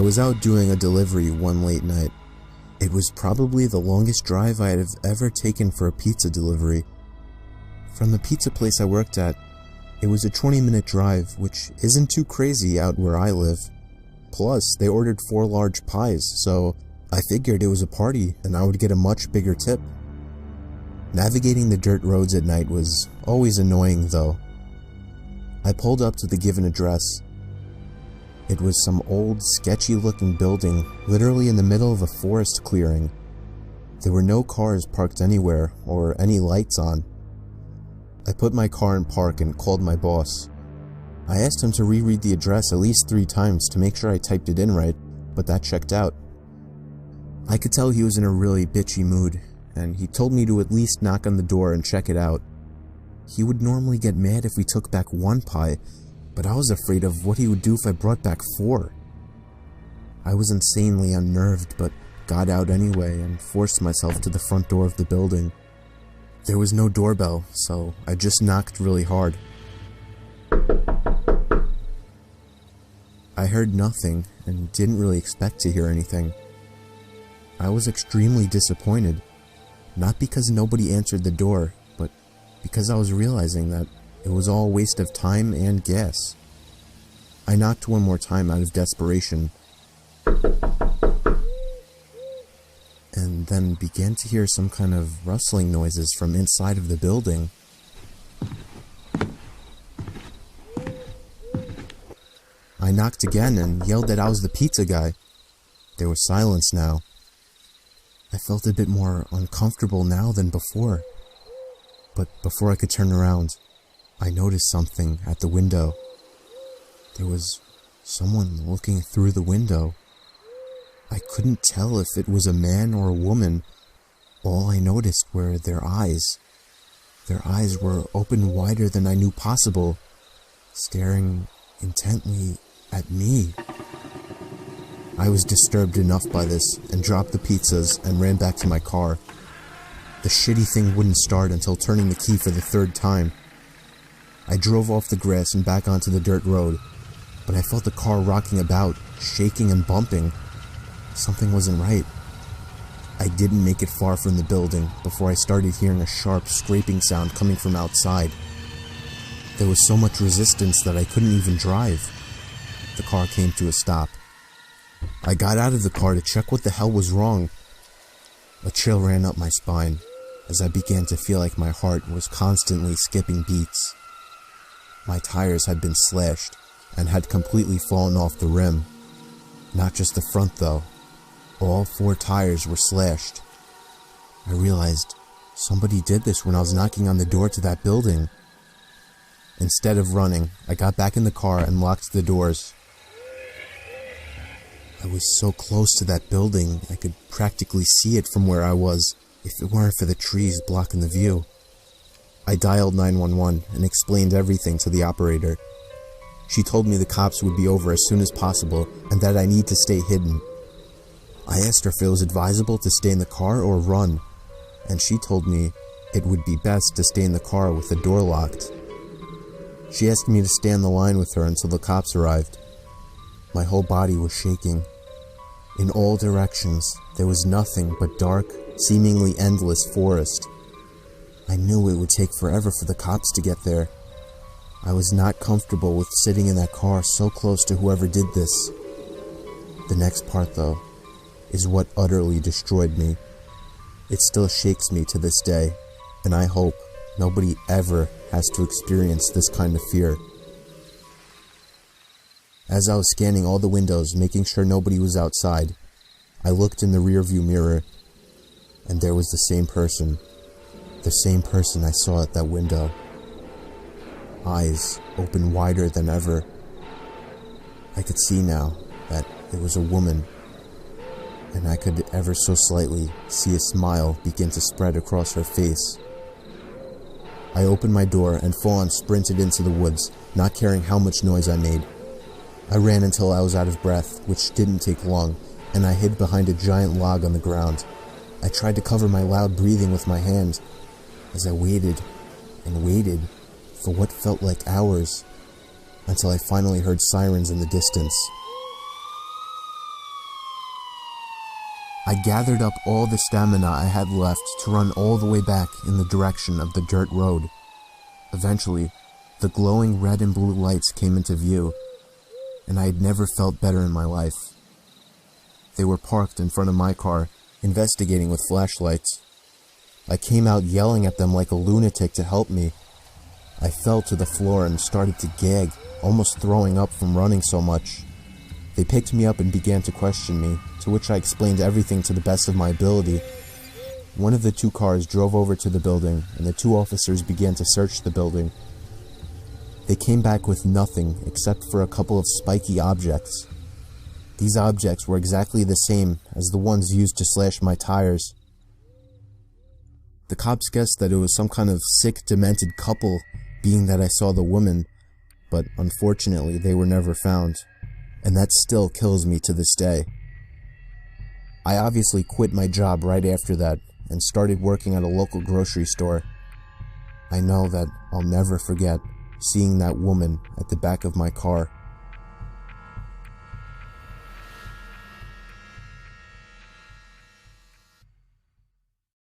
was out doing a delivery one late night. It was probably the longest drive I have ever taken for a pizza delivery. From the pizza place I worked at, it was a 20-minute drive, which isn't too crazy out where I live. Plus, they ordered 4 large pies, so I figured it was a party and I would get a much bigger tip. Navigating the dirt roads at night was always annoying though. I pulled up to the given address. It was some old, sketchy-looking building literally in the middle of a forest clearing. There were no cars parked anywhere or any lights on. I put my car in park and called my boss. I asked him to reread the address at least 3 times to make sure I typed it in right, but that checked out. I could tell he was in a really bitchy mood, and he told me to at least knock on the door and check it out. He would normally get mad if we took back 1 pie, but I was afraid of what he would do if I brought back 4. I was insanely unnerved, but got out anyway and forced myself to the front door of the building. There was no doorbell, so I just knocked really hard. I heard nothing and didn't really expect to hear anything. I was extremely disappointed, not because nobody answered the door, but because I was realizing that it was all a waste of time and gas. I knocked one more time out of desperation, and then began to hear some kind of rustling noises from inside of the building. I knocked again and yelled that I was the pizza guy. There was silence now. I felt a bit more uncomfortable now than before. But before I could turn around, I noticed something at the window. There was someone looking through the window. I couldn't tell if it was a man or a woman. All I noticed were their eyes. Their eyes were open wider than I knew possible, staring intently at me. I was disturbed enough by this and dropped the pizzas and ran back to my car. The shitty thing wouldn't start until turning the key for the 3rd time. I drove off the grass and back onto the dirt road, but I felt the car rocking about, shaking and bumping. Something wasn't right. I didn't make it far from the building before I started hearing a sharp scraping sound coming from outside. There was so much resistance that I couldn't even drive. The car came to a stop. I got out of the car to check what the hell was wrong. A chill ran up my spine as I began to feel like my heart was constantly skipping beats. My tires had been slashed and had completely fallen off the rim. Not just the front though. All 4 tires were slashed. I realized somebody did this when I was knocking on the door to that building. Instead of running, I got back in the car and locked the doors. I was so close to that building, I could practically see it from where I was, if it weren't for the trees blocking the view. I dialed 911 and explained everything to the operator. She told me the cops would be over as soon as possible and that I need to stay hidden. I asked her if it was advisable to stay in the car or run, and she told me it would be best to stay in the car with the door locked. She asked me to stay on the line with her until the cops arrived. My whole body was shaking. In all directions, there was nothing but dark, seemingly endless forest. I knew it would take forever for the cops to get there. I was not comfortable with sitting in that car so close to whoever did this. The next part, though, is what utterly destroyed me. It still shakes me to this day, and I hope nobody ever has to experience this kind of fear. As I was scanning all the windows, making sure nobody was outside, I looked in the rearview mirror, and there was the same person I saw at that window. Eyes open wider than ever. I could see now that it was a woman, and I could ever so slightly see a smile begin to spread across her face. I opened my door and full-on sprinted into the woods, not caring how much noise I made. I ran until I was out of breath, which didn't take long, and I hid behind a giant log on the ground. I tried to cover my loud breathing with my hand, as I waited and waited for what felt like hours, until I finally heard sirens in the distance. I gathered up all the stamina I had left to run all the way back in the direction of the dirt road. Eventually, the glowing red and blue lights came into view, and I had never felt better in my life. They were parked in front of my car, investigating with flashlights. I came out yelling at them like a lunatic to help me. I fell to the floor and started to gag, almost throwing up from running so much. They picked me up and began to question me, to which I explained everything to the best of my ability. One of the two cars drove over to the building, and the two officers began to search the building. They came back with nothing except for a couple of spiky objects. These objects were exactly the same as the ones used to slash my tires. The cops guessed that it was some kind of sick, demented couple, being that I saw the woman, but unfortunately they were never found, and that still kills me to this day. I obviously quit my job right after that and started working at a local grocery store. I know that I'll never forget seeing that woman at the back of my car.